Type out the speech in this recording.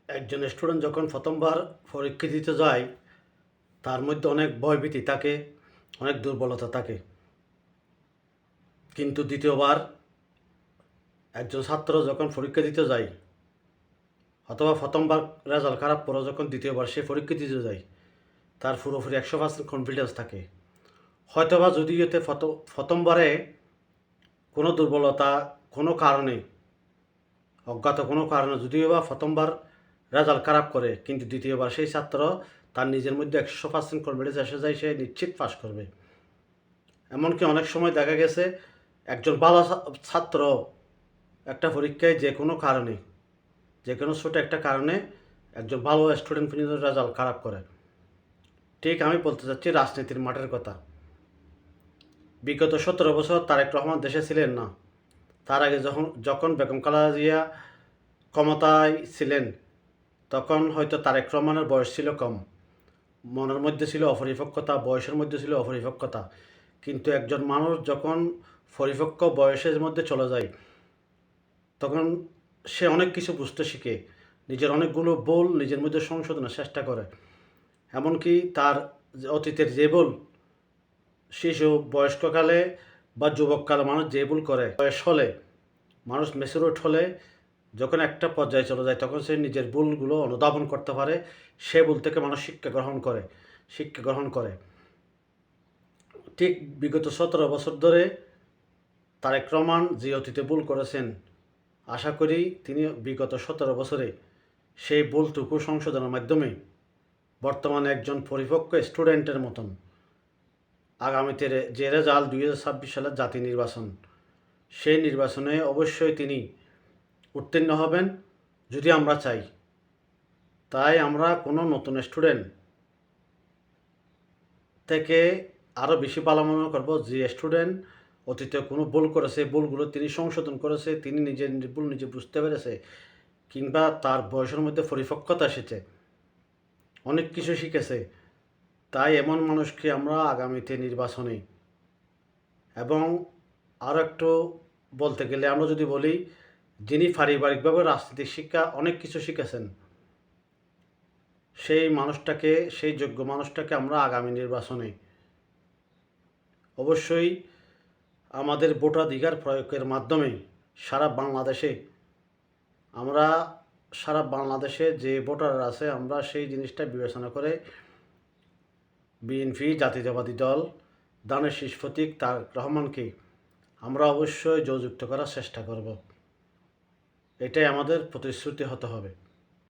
একজন স্টুডেন্ট যখন প্রথমবার পরীক্ষা দিতে যায় তার মধ্যে অনেক ভয়ভীতি থাকে, অনেক দুর্বলতা থাকে। কিন্তু দ্বিতীয়বার একজন ছাত্র যখন পরীক্ষা দিতে যায় অথবা প্রথমবার রেজাল্ট খারাপ পড়ে যখন দ্বিতীয়বার সে পরীক্ষা দিতে যায় তার পুরোপুরি 100% কনফিডেন্স থাকে। হয়তোবা যদি এতে প্রথমবারে কোনো দুর্বলতা, কোনো কারণে, অজ্ঞাত কোনো কারণে যদিও বা প্রথমবার রেজাল্ট খারাপ করে, কিন্তু দ্বিতীয়বার সেই ছাত্র তার নিজের মধ্যে 100% কনফিডেন্স এসে যায়, সে নিশ্চিত পাস করবে। এমনকি অনেক সময় দেখা গেছে একজন ভালো ছাত্র একটা পরীক্ষায় যে কোনো কারণে, যে কোনো ছোটো একটা কারণে একজন ভালো স্টুডেন্ট পর্যন্ত রেজাল্ট খারাপ করে। ঠিক আমি বলতে চাচ্ছি রাজনীতির মাঠের কথা। বিগত 17 বছর তারেক রহমান দেশে ছিলেন না। তার আগে যখন বেগম খালেদা জিয়া ক্ষমতায় ছিলেন তখন হয়তো তারেক রহমানের বয়স ছিল কম, মনের মধ্যে ছিল অপরিপক্কতা, বয়সের মধ্যে ছিল অপরিপক্কতা। কিন্তু একজন মানুষ যখন পরিপক্ক বয়সের মধ্যে চলে যায় তখন সে অনেক কিছু বুঝতে শিখে, নিজের অনেকগুলো ভুল নিজের মধ্যে সংশোধনের চেষ্টা করে। এমনকি তার অতীতের যে ভুল, শিশু বয়স্ককালে বা যুবককালে মানুষ যে ভুল করে, বয়স হলে মানুষ ম্যাচুরড হলে যখন একটা পর্যায়ে চলে যায় তখন সে নিজের ভুলগুলো অনুধাবন করতে পারে। সে ভুল থেকে মানুষ শিক্ষা গ্রহণ করে। ঠিক বিগত 17 বছর ধরে তারেক রহমান যে অতীতে ভুল করেছেন, আশা করি তিনি বিগত 17 বছরে সেই ভুলটুকু সংশোধনের মাধ্যমে বর্তমানে একজন পরিপক্ক স্টুডেন্টের মতন আগামীতে যে রেজাল্ট 2026 সালের জাতীয় নির্বাচন, সেই নির্বাচনে অবশ্যই তিনি উত্তীর্ণ হবেন যদি আমরা চাই। তাই আমরা কোনো নতুন স্টুডেন্ট থেকে আরও বেশি ভালো মনে করব যে স্টুডেন্ট অতীতে কোনো ভুল করেছে, ভুলগুলো তিনি সংশোধন করেছে, তিনি নিজের ভুল নিজে বুঝতে পেরেছে, কিংবা তার বয়সের মধ্যে পরিপক্কতা এসেছে, অনেক কিছু শিখেছে। তাই এমন মানুষকে আমরা আগামীতে নির্বাচনে, এবং আরও একটু বলতে গেলে আমরা যদি বলি, যিনি পারিবারিকভাবে রাজনীতিক শিক্ষা অনেক কিছু শিখেছেন, সেই যোগ্য মানুষটাকে আমরা আগামী নির্বাচনে অবশ্যই আমাদের ভোটাধিকার প্রয়োগের মাধ্যমে সারা বাংলাদেশে যে ভোটার আছে আমরা সেই জিনিসটা বিবেচনা করে বিএনপি জাতীয়তাবাদী দল ধানের শীষ প্রতীক তারেক রহমানকে আমরা অবশ্যই জয়যুক্ত করার চেষ্টা করব। এটাই আমাদের প্রতিশ্রুতি হতে হবে।